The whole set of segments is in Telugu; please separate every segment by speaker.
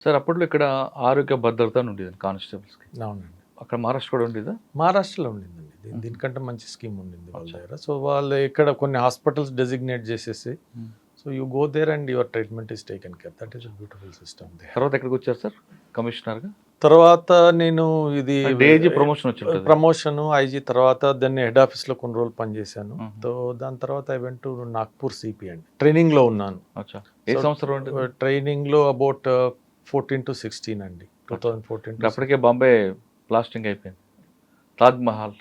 Speaker 1: సార్ అప్పట్లో ఇక్కడ ఆరోగ్య భద్రత అని ఉండేది కానిస్టేబుల్స్కి.
Speaker 2: అవునండి.
Speaker 1: అక్కడ మహారాష్ట్ర కూడా ఉండేదా?
Speaker 2: మహారాష్ట్రలో ఉండిందండి. దీనికంటే మంచి స్కీమ్ ఉండింది వాళ్ళ దగ్గర. సో వాళ్ళు ఇక్కడ కొన్ని హాస్పిటల్స్ డెసిగ్నేట్ చేసేసి so you go there and your treatment is taken care. That is a beautiful system they.
Speaker 1: తర్వాత ఎక్కడికి వచ్చారు సార్ కమిషనర్గా?
Speaker 2: తర్వాత నేను ఇది
Speaker 1: డేజీ ప్రమోషన్ వచ్చింది.
Speaker 2: ప్రమోషన్ ఐజీ తర్వాత దాన్ని హెడ్ ఆఫీస్లో కొన్ని రోజులు పనిచేశాను. సో దాని తర్వాత I went to Nagpur CP అండి. ట్రైనింగ్లో ఉన్నాను.
Speaker 1: అచ్చా, ఏ సంవత్సరం అండి?
Speaker 2: ట్రైనింగ్లో అబౌట్ 14 to 16 అండి. 2014.
Speaker 1: అప్పటికే బాంబే బ్లాస్టింగ్ అయిపోయింది. తాజ్ మహల్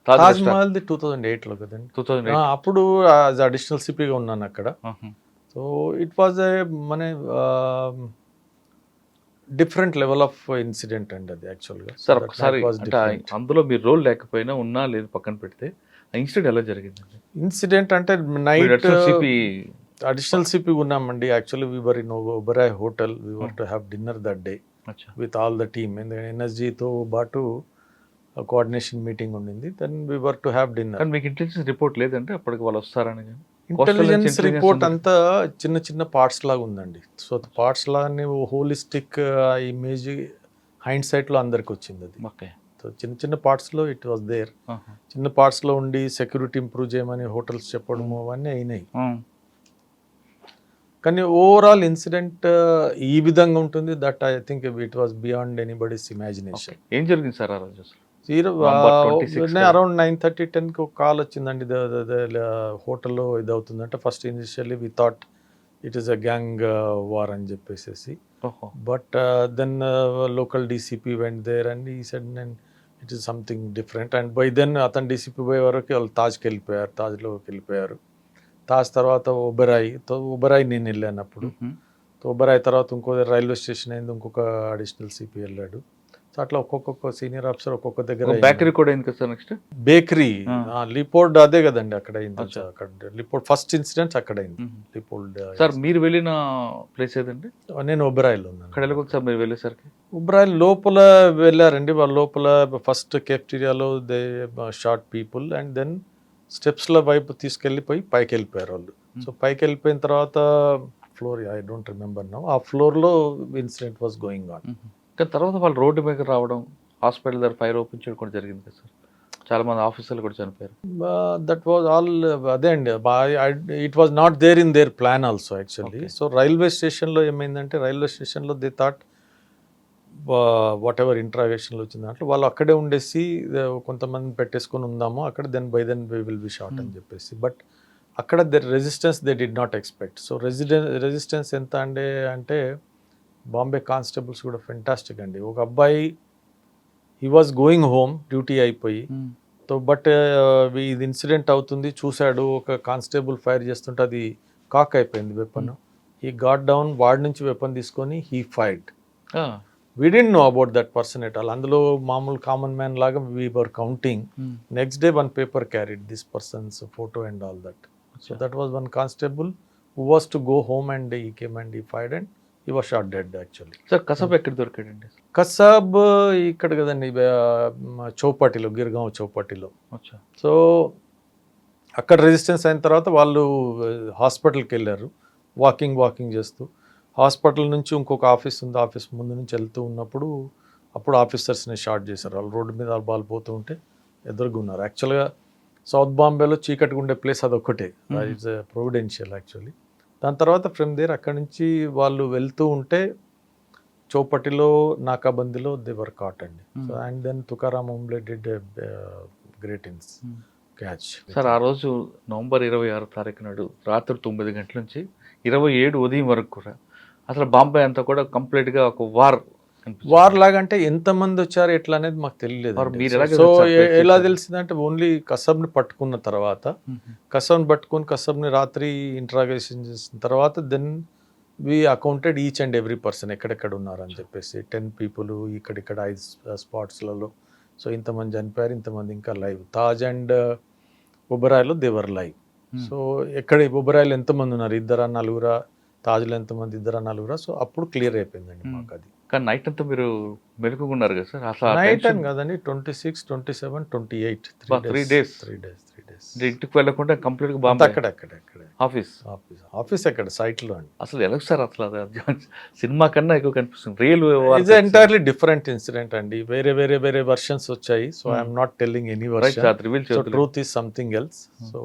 Speaker 2: తాజ్ మహల్ 2008లో కదండి.
Speaker 1: 2008.
Speaker 2: అప్పుడు అడిషనల్ సిపిగా ఉన్నాను అక్కడ. సో ఇట్ వాజ్ ఏ మన డిఫరెంట్ లెవెల్ ఆఫ్ ఇన్సిడెంట్ అండి అది యాక్చువల్గా.
Speaker 1: సార్ ఒకసారి అంటే అందులో మీరు రోల్ లేకపోయినా ఉన్నా లేదు పక్కన పెడితే ఆ ఇన్సిడెంట్ ఎలా జరిగిందండి?
Speaker 2: ఇన్సిడెంట్ అంటే నైట్
Speaker 1: సిపి
Speaker 2: అడిషనల్ సిపి ఉన్నామండి. Actually we were in Oberoi hotel. We were to have dinner that day with all the team. ఎందుకంటే ఎన్ఎస్జీతో పాటు కోఆర్డినేషన్ మీటింగ్ ఉండింది. Then we were to have dinner.
Speaker 1: కానీ మీకు ఇంటెలిజెన్స్ రిపోర్ట్ లేదంటే అప్పటికి వాళ్ళు వస్తారని?
Speaker 2: ఇంటెలిజెన్స్ రిపోర్ట్ అంతా చిన్న చిన్న పార్ట్స్ లాగా ఉందండి. సో పార్ట్స్ లాగానే హోలిస్టిక్ ఇమేజ్ హైండ్ సైట్లో అందరికి వచ్చింది అది.
Speaker 1: ఓకే.
Speaker 2: సో చిన్న చిన్న పార్ట్స్లో ఇట్ వాస్ దేర్. చిన్న పార్ట్స్లో ఉండి సెక్యూరిటీ ఇంప్రూవ్ చేయమని హోటల్స్ చెప్పడము అవన్నీ అయినాయి. కానీ ఓవరాల్ ఇన్సిడెంట్ ఈ విధంగా ఉంటుంది that I think it was beyond anybody's imagination.
Speaker 1: ఏం జరిగింది సార్ ఆ రోజు?
Speaker 2: అరౌండ్ 9:30, 10కి ఒక కాల్ వచ్చిందండి. హోటల్లో ఇది అవుతుందంటే first initially we thought it is a gang war అని చెప్పేసి. But then local DCP went there and he said it is something different. And by then అతను డీసీపీ పోయే వరకు వాళ్ళు తాజ్లోకి వెళ్ళిపోయారు. తాజ్ తర్వాత ఒబెరాయ్ నేను వెళ్ళాను అప్పుడు. ఒబెరాయ్ తర్వాత ఇంకో రైల్వే స్టేషన్ అయింది, ఇంకొక అడిషనల్ సిపి వెళ్ళాడు. సో అట్లా ఒక్కొక్క సీనియర్ ఆఫీసర్ ఒక్కొక్క దగ్గర.
Speaker 1: బేకరీ కూడా అయింది కదా సార్ నెక్స్ట్?
Speaker 2: బేకరీ లిపోల్డ్ అదే కదండి అక్కడ అయింది. అక్కడ లిపోల్డ్ ఫస్ట్ ఇన్సిడెంట్స్ అక్కడ అయింది. లిపోల్డ్.
Speaker 1: సార్ మీరు వెళ్ళిన ప్లేస్ ఏదండి?
Speaker 2: నేను ఒబెరాయ్లో ఉన్నాను.
Speaker 1: అక్కడ వెళ్ళకూడదు సార్ మీరు వెళ్ళేసరికి?
Speaker 2: ఒబెరాయ్ లోపల వెళ్ళారండి. వాళ్ళ లోపల ఫస్ట్ కెఫ్టీరియాలో they shot people and then స్టెప్స్ల వైపు తీసుకెళ్ళిపోయి పైకి వెళ్ళిపోయారు వాళ్ళు. సో పైకి వెళ్ళిపోయిన తర్వాత floor I don't remember now, ఆ ఫ్లోర్లో ఇన్సిడెంట్ వాస్ గోయింగ్ ఆన్.
Speaker 1: కానీ తర్వాత వాళ్ళు రోడ్డు మీద రావడం, హాస్పిటల్ దగ్గర ఫైర్ ఓపెన్ చేయడం కూడా జరిగింది కదా సార్? చాలా మంది ఆఫీసర్లు కూడా చనిపోయారు.
Speaker 2: దట్ వాజ్ ఆల్ అదే అండి. It was not there in there plan also actually. So railway స్టేషన్లో ఏమైందంటే రైల్వే స్టేషన్లో దే థాట్ వాట్ ఎవర్ ఇంట్రాగేషన్లో వచ్చింది దాంట్లో వాళ్ళు అక్కడే ఉండేసి కొంతమంది పెట్టేసుకొని ఉందాము అక్కడ, then by then we will be short అని చెప్పేసి. బట్ అక్కడ the resistance they did not expect. So resistance ఎంత అంటే బాంబే కానిస్టేబుల్స్ కూడా ఫెంటాస్టిక్ అండి. ఒక అబ్బాయి he was going home duty అయిపోయి, సో బట్ ఇది ఇన్సిడెంట్ అవుతుంది చూశాడు. ఒక కానిస్టేబుల్ ఫైర్ చేస్తుంటే అది కాక్ అయిపోయింది వెపన్. హీ గాట్ డౌన్, వాడి నుంచి వెపన్ తీసుకొని he fired. We didn't know about that person at all. అందులో మామూలు కామన్ మ్యాన్ లాగా we were counting. Next day one paper carried this persons photo and all that. So that was one constable who was to go home and he came and he fired and he was shot dead actually.
Speaker 1: Sir Kasab ఎక్కడ దొరికాడండి?
Speaker 2: కసాబ్ ఇక్కడ కదండి, చౌపాటిలో, గిర్గావ్ చౌపాటిలో. సో అక్కడ రెసిస్టెన్స్ అయిన తర్వాత వాళ్ళు హాస్పిటల్కి వెళ్ళారు వాకింగ్ చేస్తూ. హాస్పిటల్ నుంచి ఇంకొక ఆఫీస్ ఉంది, ఆఫీస్ ముందు నుంచి వెళ్తూ ఉన్నప్పుడు అప్పుడు ఆఫీసర్స్ని షాట్ చేశారు. వాళ్ళు రోడ్డు మీద వాళ్ళు పోతూ ఉంటే ఎదురుగున్నారు. యాక్చువల్గా సౌత్ బాంబేలో చీకటిగా ఉండే ప్లేస్ అదొక్కటే. It's providential actually. దాని తర్వాత ఫ్రమ్ దేర్ అక్కడి నుంచి వాళ్ళు వెళ్తూ ఉంటే చౌపటిలో నాకాబందీలో దే వర్ కాట్ అండి. So and then Tukaram Omble did great catch.
Speaker 1: Sir ఆ రోజు నవంబర్ 26 తారీఖు నాడు రాత్రి 9 గంటల నుంచి 27 ఉదయం వరకు కూడా అసలు బాంబే అంతా కూడా కంప్లీట్గా ఒక వార్ లాగా. అంటే ఎంతమంది వచ్చారు ఎట్లా అనేది మాకు తెలియలేదు. సో ఎలా తెలిసిందంటే ఓన్లీ కసబ్ని పట్టుకున్న తర్వాత, కసబ్ని రాత్రి ఇంట్రాగేషన్ చేసిన తర్వాత then we accounted each and every person ఎక్కడెక్కడ ఉన్నారని చెప్పేసి. 10 people ఇక్కడ 5 స్పాట్స్లలో. సో ఇంతమంది చనిపోయారు, ఇంతమంది ఇంకా లైవ్. తాజ్ అండ్ ఒబెరాయ్లో దేవర్ లైవ్. సో ఎక్కడ ఒబెరాయ్లో ఎంతమంది ఉన్నారు, 2 4, తాజ్లో ఎంతమంది 2 4. సో అప్పుడు క్లియర్ అయిపోయిందండి మాకు అది. కానీ నైట్ అంతా మీరు మెలుకున్నారు కదా సార్ అసలు
Speaker 2: నైట్ అని కదండి 26, 27, 28
Speaker 1: 3 days.
Speaker 2: 3 days.
Speaker 1: ఇంటికి వెళ్ళకుండా కంప్లీట్ గా బాంబే
Speaker 2: అక్కడే
Speaker 1: ఆఫీస్
Speaker 2: ఆఫీస్ ఎక్కడ సైట్ లో అండి.
Speaker 1: అసలు ఎలా సార్ అసలు సినిమా కన్నా ఎక్కువ కనిపిస్తుంది real
Speaker 2: it's entirely different incident అండి. వేరే వర్షన్స్ వచ్చాయి. So I'm not telling any version.
Speaker 1: Reveal
Speaker 2: so truth is something else. So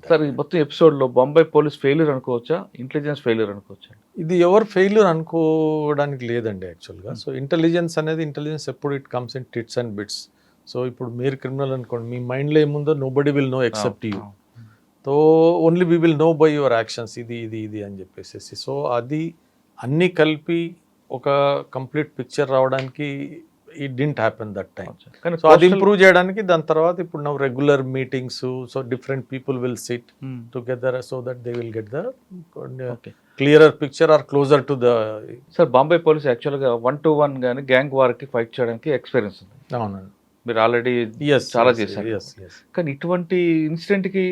Speaker 1: sir ఈ మొత్తం ఎపిసోడ్ లో బొంబాయి పోలీస్ ఫెయిల్యూర్ అనుకోవచ్చా, ఇంటెలిజెన్స్ ఫెయిల్యూర్ అనుకోవచ్చా?
Speaker 2: ఇది ఎవరు ఫెయిల్యూర్ అనుకోవడానికి లేదండి యాక్చువల్గా. సో ఇంటెలిజెన్స్ ఎప్పుడు it comes in tits and bits. So ఇప్పుడు మీరు క్రిమినల్ అనుకోండి, మీ మైండ్లో ఏముందో nobody will know except you. So only we will know by your actions ఇది అని చెప్పేసి. సో అది అన్నీ కలిపి ఒక కంప్లీట్ పిక్చర్ రావడానికి it didn't happen that time. So అది ఇంప్రూవ్ చేయడానికి దాని తర్వాత ఇప్పుడు now regular meetings. So different people will SIT together so that they will get the clearer picture are closer to the.
Speaker 1: Sir Bombay police యాక్చువల్గా 1-to-1 కానీ గ్యాంగ్ వార్కి ఫైట్ చేయడానికి ఎక్స్పీరియన్స్ ఉంది.
Speaker 2: అవునండి,
Speaker 1: మీరు ఆల్రెడీ చాలా చేశారు. కానీ ఇటువంటి ఇన్సిడెంట్ కి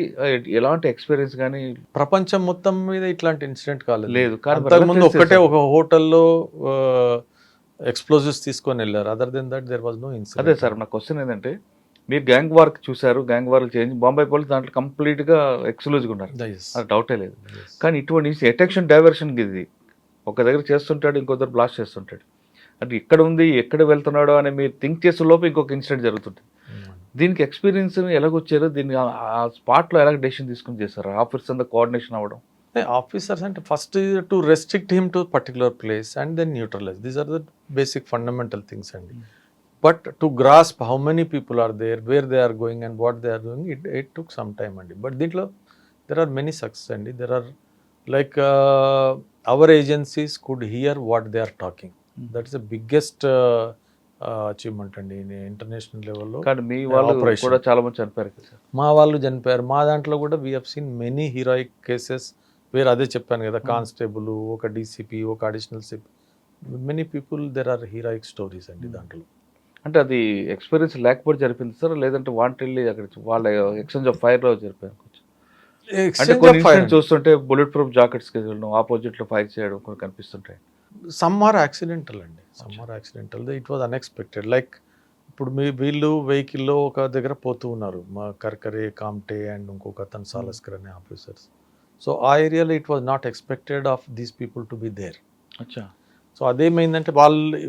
Speaker 1: ఎలాంటి ఎక్స్పీరియన్స్ కానీ
Speaker 2: ప్రపంచం మొత్తం మీద ఇట్లాంటి ఇన్సిడెంట్ కాలేదు.
Speaker 1: లేదు.
Speaker 2: అంతకుముందు ఒక హోటల్లో ఎక్స్ప్లోజివ్స్ తీసుకొని వెళ్ళారు. Other than that there was no incident.
Speaker 1: అదే సార్ నా క్వశ్చన్ ఏంటంటే, మీరు గ్యాంగ్ వార్క్ చూసారు, gang war change Bombay police దాంట్లో కంప్లీట్ గా ఎక్స్క్లూజివ్గా ఉన్నారు, అది డౌటే లేదు. కానీ ఇటువంటి అటెన్షన్ డైవర్షన్ ఇది ఒక దగ్గర చేస్తుంటాడు, ఇంకో దగ్గర బ్లాస్ట్ చేస్తుంటాడు. అంటే ఇక్కడ ఉంది, ఎక్కడ వెళ్తున్నాడో అని మీరు థింక్ చేసే లోపు ఇంకొక ఇన్సిడెంట్ జరుగుతుంది. దీనికి ఎక్స్పీరియన్స్ ఎలాగొచ్చారు, దీన్ని ఆ స్పాట్లో ఎలాగ డెసిషన్ తీసుకుని చేస్తారు, ఆఫీసర్స్ అంతా కోఆర్డినేషన్ అవ్వడం?
Speaker 2: ఆఫీసర్స్ అంటే first to restrict him to particular place and then neutralize. These are the basic fundamental things అండి. But to grasp how many people are there, where they are going and what they are doing, it took some time అండి. బట్ దీంట్లో దెర్ ఆర్ మెనీ సక్సెస్ అండి. There are like our agencies could hear what they are talking. That is the biggest achievement అండి ఇంటర్నేషనల్ లెవెల్లో.
Speaker 1: కానీ మీ వాళ్ళు కూడా చాలా మంది చనిపోయారు కదా.
Speaker 2: మా వాళ్ళు చనిపోయారు. మా దాంట్లో కూడా we have seen many heroic cases where, అదే చెప్పాను కదా, కానిస్టేబుల్, ఒక డీసీపీ, ఒక additional CP, many people there are heroic stories అండి దాంట్లో.
Speaker 1: అంటే అది ఎక్స్పీరియన్స్ లేకపోతే జరిపింది సార్, లేదంటే వాంటెళ్ళి అక్కడ వాళ్ళ ఎక్స్చేంజ్ ఆఫ్ ఫైర్ లో జరిపారు? అంటే కొన్ని చూస్తుంటే బుల్లెట్ ప్రూఫ్ జాకెట్స్ ఆపోజిట్ లో ఫైర్ చేయడం కొన్ని కనిపిస్తుంటాయి.
Speaker 2: సమ్ ఆర్ యాక్సిడెంటల్ అండి, some are accidental. It was unexpected. Like ఇప్పుడు వీళ్ళు వెహికల్లో ఒక దగ్గర పోతూ ఉన్నారు, మా కర్కరే, కామ్టే అండ్ ఇంకొక అతను సాలస్కర్ అనే ఆఫీసర్స్. సో ఆ ఏరియాలో it was not expected of these people to be there.
Speaker 1: అచ్చా.
Speaker 2: సో అదేమైందంటే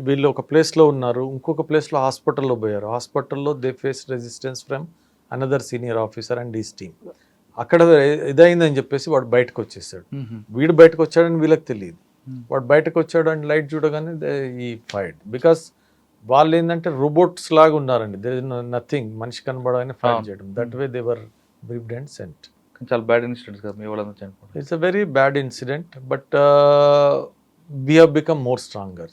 Speaker 2: వీళ్ళు ఒక ప్లేస్లో ఉన్నారు, ఇంకొక ప్లేస్లో హాస్పిటల్లో పోయారు. హాస్పిటల్లో they face resistance from another senior officer and his team. అక్కడ ఇదైందని చెప్పేసి వాడు బయటకు వచ్చేసాడు. వీడు బయటకు వచ్చాడని వీళ్ళకి తెలియదు. వాడు బయటకు వచ్చాడు అండ్ లైట్ చూడగానే ఈ ఫైట్. బికాస్ వాళ్ళు ఏంటంటే రోబోట్స్ లాగా ఉన్నారండి. దేర్ ఇస్ నథింగ్, మనిషి కనబడగానే ఫైట్ చేయడం. That way they were briefed and sent.
Speaker 1: చాలా బ్యాడ్ ఇన్సిడెంట్స్ కదా మీ వాళ్ళందరూ చనిపోవడం.
Speaker 2: It's a very bad incident, but we have become more stronger.